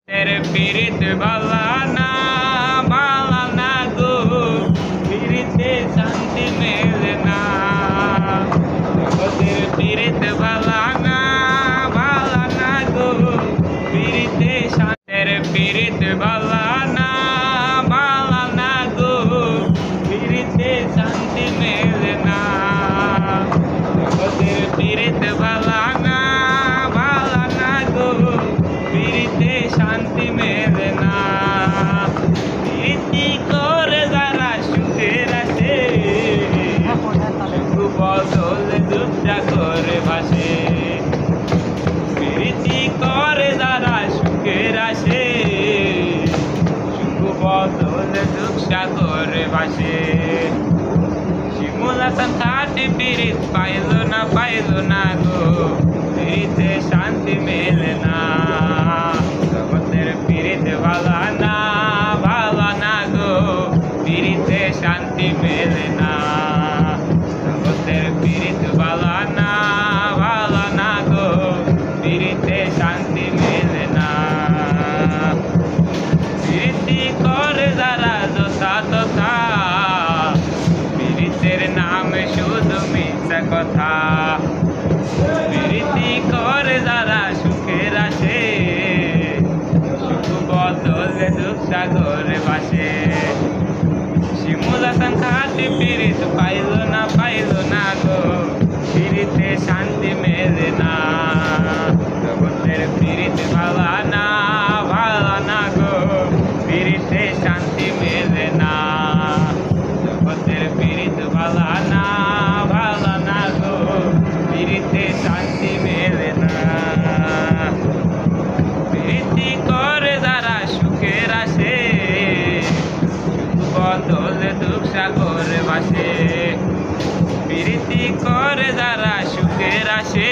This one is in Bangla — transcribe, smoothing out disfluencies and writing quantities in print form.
तेरे पीरित बालाना बालाना गो पीरिते शांति मिलना तेरे पीरित बालाना बालाना गो पीरिते शांति तेरे पीरित बालाना बालाना गो पीरिते शांति मिलना तेरे पीरित बालाना बालाना गो पीरिते शांति मिलना प्रीति करे যারা সুখের আছে সুখ বদলে দুঃখটা করে ভাসে প্রীতি করে যারা সুখের আছে সুখ বদলে দুঃখটা করে ভাসে শিমুল হাসান খাটি পীড়িত পাইল না গো পীড়িতে শান্তি মেলে না জগতের পীড়িত ভালা না গো পীড়িতে শান্তি মেলে না জগতের পীড়িত ভালা না গো পীড়িতে শান্তি মেলে না প্রীতি করে যারা যথা তথা পীড়িতের নামে শুধু মিথ্যা কথা প্রীতি করে যারা সুখের আসে সুখ বদলে দুঃখ সাগরে ভাসে শিমুল হাসান খাটি পীড়িত পাইল না গো পীড়িতে শান্তি মেলে না জগতের পীড়িত ভালা না গো পীড়িতে শান্তি মেলে না জগতের পীড়িত ভালা না গো পীড়িতে শান্তি মেলে না প্রীতি করে যারা সুখের আসে সুখ বদলে দুঃখ সাগরে ভাসে প্রীতি করে যারা সুখের আসে